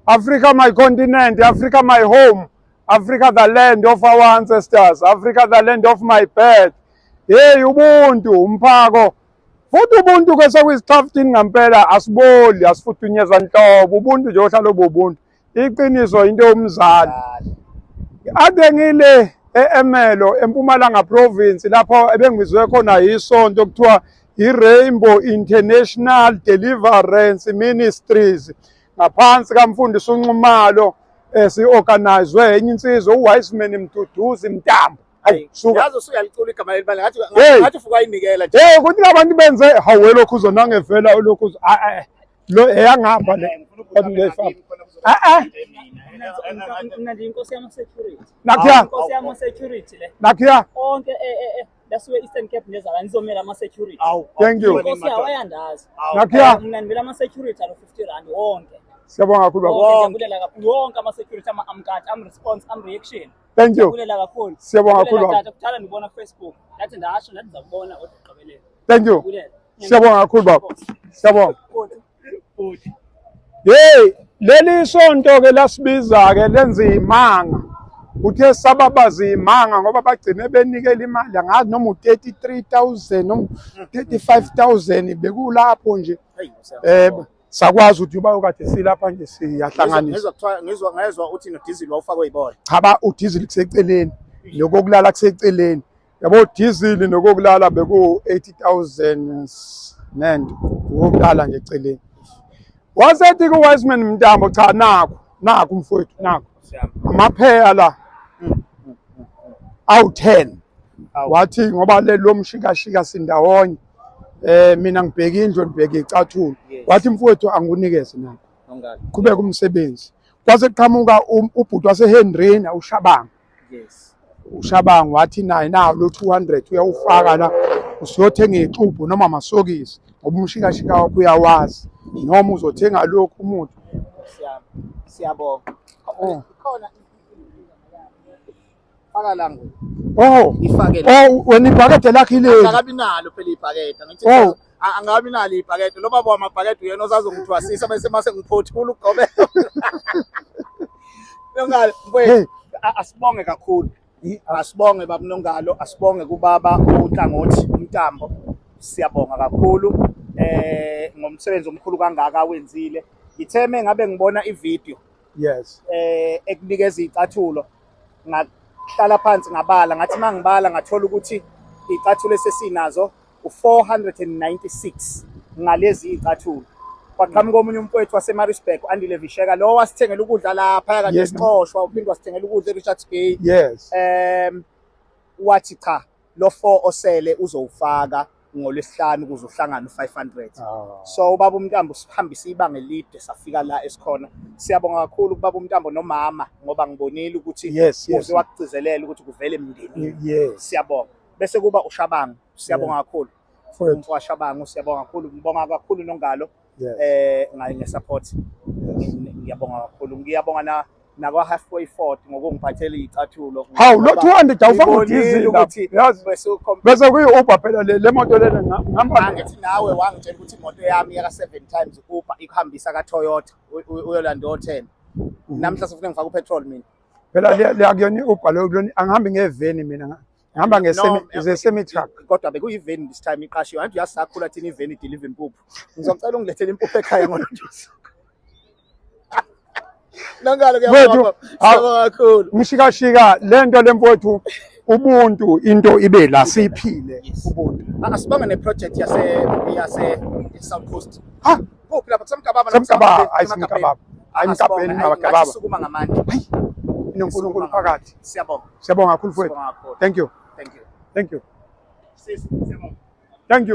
Africa my continent, Africa my home, Africa the land of our ancestors, Africa the land of my birth. Hey ubuntu umphako. Futhi ubuntu ke sekuyisithafuthini ngempela asiboli asifudunyezwa nhlobo ubuntu nje ohlala obubuntu. Iqiniso into yomzali. Ade ngile eEmelo eMpumalanga province lapho ebengizwe khona isonto kuthiwa iRainbow International Deliverance Ministries ngaphansi kamfundisi uNxumalo si-organizwe enye insizwa uWiseman Mduduzi Mtambo. Hayi suka yazi usuyalicula igama elibala ngathi ufuka inikela nje kuthi abantu benze hawe lokhu uzonangevela lokhu lo eyangapha le mina nje inkosi yama security nakhiya inkosi yama security le nakhiya onke lasuke Eastern Cape nezala nizomela ama security thank you inkosi yawayandazi nakhiya mina ngibela ama security alo 50 rand wonke siyabonga kakhulu ngiyabulela kakhulu wonke ama security ama amkati am response am reaction thank you ngiyabulela kakhulu siyabonga kakhulu tata kuthanda ngibona Facebook yathi ndasho nathi ngizakubona odugqibelele thank you siyabonga kakhulu baba siyabonga hey leli sonto ke lasibiza ke lenza imanga uthe sababaza imanga ngoba bagcine benikela imali angazi noma u33,000 noma 35,000 bekulapho nje sakwazi ukuthi bayokade silapha nje siyahlanganisa ngezwa uthi no diesel wawufakwe ibona cha udizili kuseceleni lokokulala kuseceleni yabo diesel nokokulala beku 80,000 nand wokulala nje eceleni wasethi ku Wiseman Mtambo cha naku mfowethu naku amapheya la awu10 wathi ngoba lo mshikashika sindawonye mina ngibheka indlu ngibheka icathulo wathi mfowethu angunikeze nako qhubeka umsebenzi kwase kuqhamuka ubhuti waseHenry uShabanga uShabanga wathi naye nawo lo 200 uyawufaka la usiyothenga ixubhu noma amasokisi ngoba umshikashika wakho uyawazi noma uzothenga lokhu umuntu siyabonga khona faka la ngo ifake wena ibhakede lakhe ile akabi nalo phela ibhakede ngithi angabi nalo ibhakede lo baba wamabhakede uyena ozazongithwasisa bese mase ngiphothula ugqobe Nongalo mfowethu asibonge kakhulu asibonge baba Nongalo asibonge kubaba uNhlangothi uMtambo siyabonga kakhulu ngomsebenzi omkhulu kangaka awenzile ngitheme ngabe ngibona ivideo yes ekunikeza icathulo ngahlala phansi ngabala ngathi mangibala ngathola ukuthi icathulo esesinazo u496 ngalezi icathulo kwaqhamuka omunye umfowethu waseMaritzburg Andile Visheka lo wasithengela ukudla lapha kade esixoshwa uphinde wasithengela ukudla eRichards Bay yes wathi cha lo 4 osele uzowufaka ngolwesihlanu kuze uhlangane u500 so ubaba uMtambo sihambisa ibanga elide safika la esikhona siyabonga kakhulu kubaba uMtambo nomama ngoba ngibonile ukuthi uze wagcizelela ukuthi kuvele emndeni siyabonga bese kuba uShabanga siyabonga kakhulu umfowethu Shabanga siyabonga kakhulu ngibonga kakhulu Nongalo ngesupport ngiyabonga kakhulu ngiyabonga nakwa halfway fort ngokungiphathela icathulo hawu lo 200 awufaka udizili yazi bese kuyi-Uber phela le moto lena ngihamba ngithi nawe wangitshela ukuthi imoto yami yaka 7 times Uber ikuhambisa kaToyota uyolanda o10 namhla sifuna ngifaka upetrol mina phela liyakuyona i-Uber lo angihambi ngeveni mina ngihamba nge-semi truck kodwa bekuyiveni this time iqashiwe anti uyasakhula thina iveni deliver impuphu ngizocela ungilethele impuphu ekhaya ngolontusi Nongalo kuyabonga kakhulu umshikashika lento lemfowethu ubuntu into ibe la siphile ubuntu asibonga neproject yase South Coast kuphi lapha kusemkababa ayimkababa ayimkabeni nabakababa sukuma ngamandla hayi inonkulunkulu phakathi siyabonga kakhulu mfowethu thank you sis siyabonga thank you